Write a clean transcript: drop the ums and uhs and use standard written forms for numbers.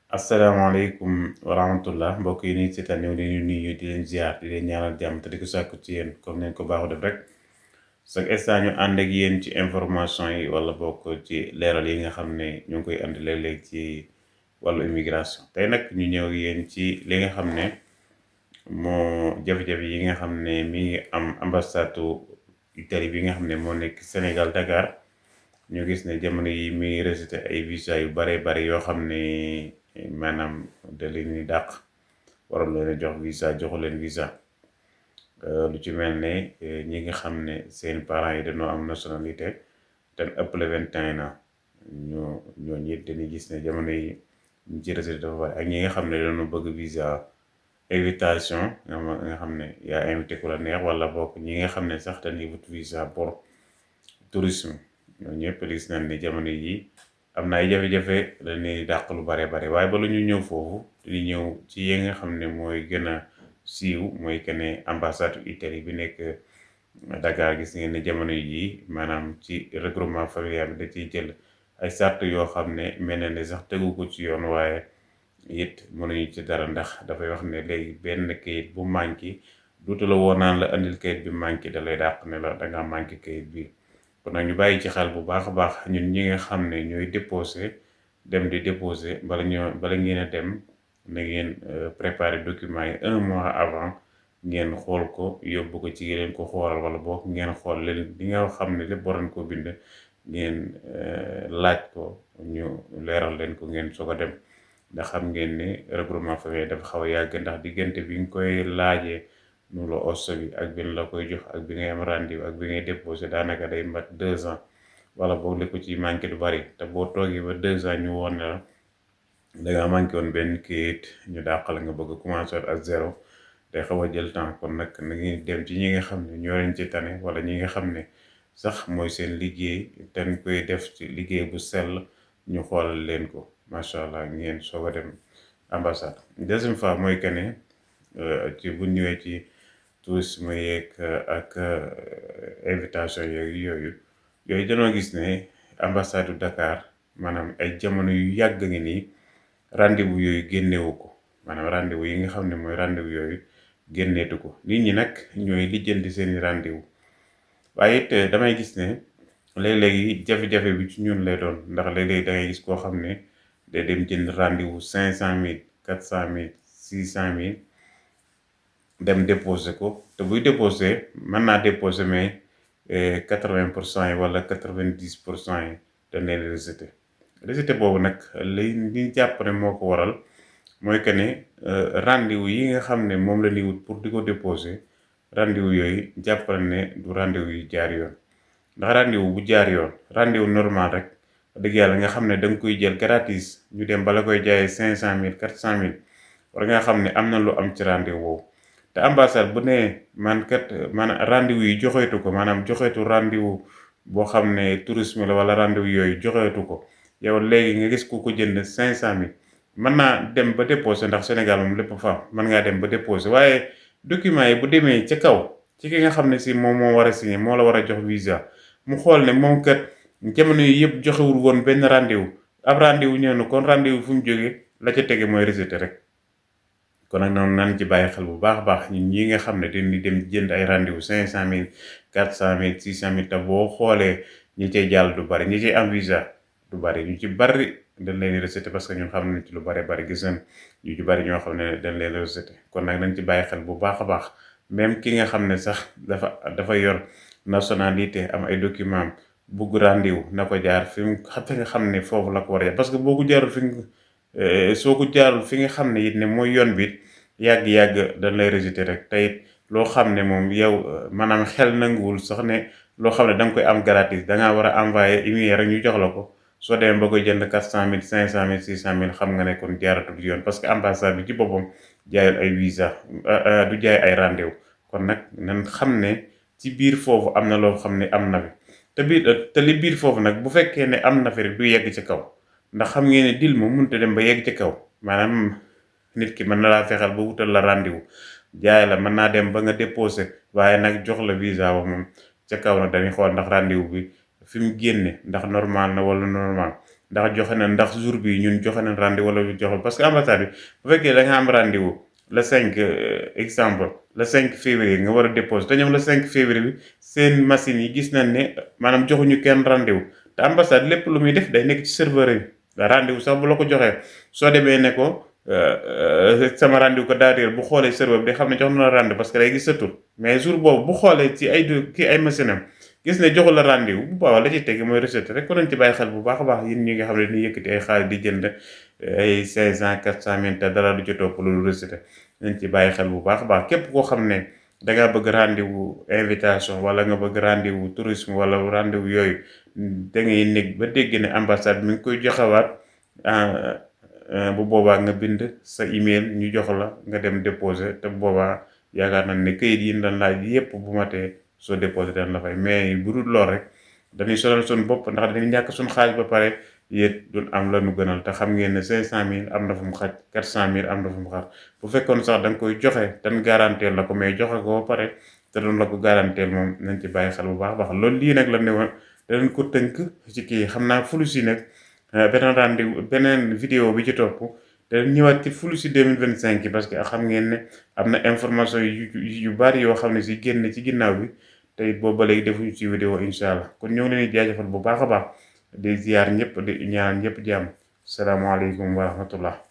asalaamaaleykum wa rahmatullah mbokk yi nii seetaan ñëw leen nuyu di leen ziar di leen ñaanal jàmm te di ko sàkku ci yéen comme neen ko baaxu def rek chaque instant ñu ànd ak yéen ci information yi wala bokk ci leeral yi nga xam ne ñu ngi koy andi léeg-léeg ci wàllu immigration tey nag ñu ñëw ak yéen ci li nga xam ne moo jafe-jafe yi nga xam ne mi ngi am ambassade Italie bi nga xam ne moo nekk Sénégal Dakar ñu gis ne jamono yi mi ngi rejeté ay visa yu bare yoo xam ne maanaam da leen di dàq waroon leen a jox visa joxu leen visa lu ci mel ne ñi nga xam ne seen parents yi dañoo am nationalité te ëppale 21 ans ñooñu it dañuy gis ne jamono yi ñu ci rejeté dafa bari ak ñi nga xam ne dañoo bëgg visa invitation nga xam ne yaa invité ku la neex wala bokk ñi nga xam ne sax dañuy wut visa pour tourisme ñooñu ñëpp gis nañ ne jamono yi am na ay jafe-jafe dañ leen di dàq lu bare waaye ba lu ñu ñëw foofu di ñëw ci yi nga xam ne mooy gën a siiw mooy que ne ambassade Italie bi nekk Dakar gis ngeen ne jamono yi maanaam ci regroupement familial bi da ciy jël ay sart yoo xam ne mel na ne sax tegu ko ci yoon waaye it mënuñu ci dara ndax dafay wax ne léegi benn kayit bu manqué duutu la woo naan la andil kayit bi manqué da lay dàq ne la danga manqué kayit bi kon nag ñu bàyyi ci xel bu baax a baax ñun ñi nga xam ne ñooy déposé dem di déposé bala ngeen a dem na ngeen préparer document yi 1 mois avant ngeen xool ko yóbbu ko ci leen ko xoolal wala boog ngeen xool leen li nga xam ne lépp waroon ko bind ngeen laaj ko ñu leeral leen ko ngeen soog a dem ndax xam ngeen ne regroupement familial dafa xaw a yàgg ndax diggante bi nga koy laajee nu la osso bi ak bi la koy jox ak bi ngay am rendez-vous ak bi ngay déposé daanaka day mat 2 ans wala boog li ko ci manqué du bari te boo toogee ba 2 ans ñu woon ne la dangaa manqué woon benn kayit ñu dàqal nga bëgg a commencé ak zéro day xaw a jël temps kon nag na ngi dem ci ñi nga xam ne ñoo leen ci tane wala ñi nga xam ne sax mooy seen liggéey te ñu koy def ci liggéey bu sell ñu xoolal leen ko macha allah ngeen soog a dem ambassade. Deuxième fois mooy que ne ci bu ñëwee ci tourisme yeeg ak invitation yeeg yooyu dañoo gis ne ambassade Dakar maanaam ay jamono yu yàgg ngi nii rendez-vous yooyu génnewu ko maanaam rendez-vous yi nga xam ne mooy rendez-vous yooyu génneetu ko nit ñi nag ñooy lijjanti seeni rendez-vous waaye it damay gis ne léeg-léegi jafe-jafe bi ci ñun lay doon ndax léeg-léegi da ngay gis koo xam ne day dem jënd rendez-vous 500 000 400 000 600 000 dem déposé ko te buy déposé mën naa déposé mais 80% yi wala 90% yi dañ leen rejeté boobu nag li jàpp ne moo ko waral mooy que ne rendez-vous yi nga xam ne moom la ñuy wut pour di ko déposé rendez-vous yooyu jàppale ne du rendez-vous yu jaar yoon ndax rendez-vous bu jaar yoon rendez-vous normal rek dëgg yàlla nga xam ne da nga koy jël gratis ñu dem bala koy jaayee 500 000 400 000 war nga xam ne am na lu am ci rendez-vous boobu te ambassade bu ne man rendez-vous yi joxeetu ko maanaam joxeetu rendez-vous boo xam ne tourisme la wala rendez-vous yooyu joxeetu ko yow léegi nga gis ku ko jënd 500 000 mën naa dem ba déposé ndax Sénégal moom lépp fa mën ngaa dem ba déposé waaye document yi bu demee ca kaw ci ki nga xam ne si moom moo war a signé moo la war a jox visa mu xool ne moom kat jamono yi yëpp joxewul woon benn rendez-vous ab rendez-vous ñëw na kon rendez-vous fu mu jógee la ca tege mooy rejeté rek kon nag noonu nan ci bàyyi xel bu baax a baax ñun ñi nga xam ne dañuy dem jënd ay rendez-vous 500 000 400 000 600 000 te boo xoolee ñi cay jàll du bari ñi cay am visa du bari ñu ci bari dañ leen rejeté parce que ñun xam nañ ci lu bari gis nañ ñu ci bari ñoo xam ne dañ leen rejeté kon nag nañ ci bàyyi xel bu baax a baax même ki nga xam ne sax dafa yor nationalité am ay document bugg rendez-vous na ko jaar fi nga xam ne foofu la ko war a jaar parce que boo ko jaarul soo ko jaarul fi nga xam ne it ne mooy yoon bi yàgg-yàgg dañ lay rejeté rek te it loo xam ne moom yow maanaam xel nanguwul sax ne loo xam ne da nga koy am gratis dangaa war a envoyé email rek ñu jox la ko soo demee ba koy jënd 400 000 500 000 600 000 xam nga ne kon jaaratul yoon parce que ambassade bi ci boppam jaayul ay visa du jaay ay rendez-vous kon nag nan xam ne ci biir foofu am na loo xam ne am na fi te li biir foofu nag bu fekkee ne am na fi rek du yegg ci kaw ndax xam ngeen ne dil moom mënut a dem ba yegg ci kaw maanaam nit ki mën na laa fexeel ba wutal la rendez-vous jaay la mën naa dem ba nga déposé waaye nag jox la visa ba moom ca kaw nag dañuy xool ndax rendez-vous bi fi mu génne ndax normal na wala normal ndax jour bi ñun joxe nañ rendez-vous wala ñu joxe parce que ambassade bi bu fekkee da nga am rendez-vous le 5 exemple le 5 février nga war a déposer te ñoom le 5 février bi seen machine yi gis nañ ne maanaam joxuñu kenn rendez-vous te ambassade lépp lu muy def day nekk ci serveur yi rendez-vous sax bu la ko joxee soo demee ne ko sama rendez-vous ko daa réer bu xoolee serveur bi day xam ne jox na la rendez-vous parce que day gis sa tur mais jour boobu bu xoolee ci ay machine am gis ne joxul la rendez-vous bu boobaa la ci tege mooy rejeté rek ko nañ ci bàyyi xel bu baax a baax yéen ñi nga xam ne dañuy yëkkati ay xaalis di jënd ay 500 400 te dara du ci topp loolu rejeté nañ ci bàyyi xel bu baax a baax képp koo xam ne dangaa bëgg rendez-vous invitation wala nga bëgg rendez-vous tourisme wala rendez-vous yooyu da ngay nekk ba dégg ne ambassade mi ngi koy joxewaat bu boobaa nga bind sa email ñu jox la nga dem déposer te bu boobaa yaakaar nañ ne këyit yi dañ laaj yépp bu matee soo déposé dañ la fay mais bu dul lool rek dañuy sonal suñu bopp ndax dañuy ñàkk suñu xaalis ba pare yéet duñ am la nu gënal te xam ngeen ne 500000 am na fu mu xaj 400000 am na fu mu xar bu fekkoon sax da nga koy joxe tan garanteel la ko mais joxe ko ba pare te doon la ko garanteel moom nañ ci bàyyi xel bu baax a baax loolu lii nag la ne woon danañ ko tënk ci kii xam naa fulus yi nag beneen rendez-vous beneen vidéo bi ci topp te ñëwaat ci fulus yi 2025 yi parce que xam ngeen ne am na information yu bari yoo xam ne si génn ci ginnaaw bi te it boobu ba léegi defuñu ci vidéo incha allah kon ñoo ngi leen di jaajëfal bu baax a baax di ziar ñëpp di ñaan ñëpp jàmm salaamaaleykum wa rahmatullah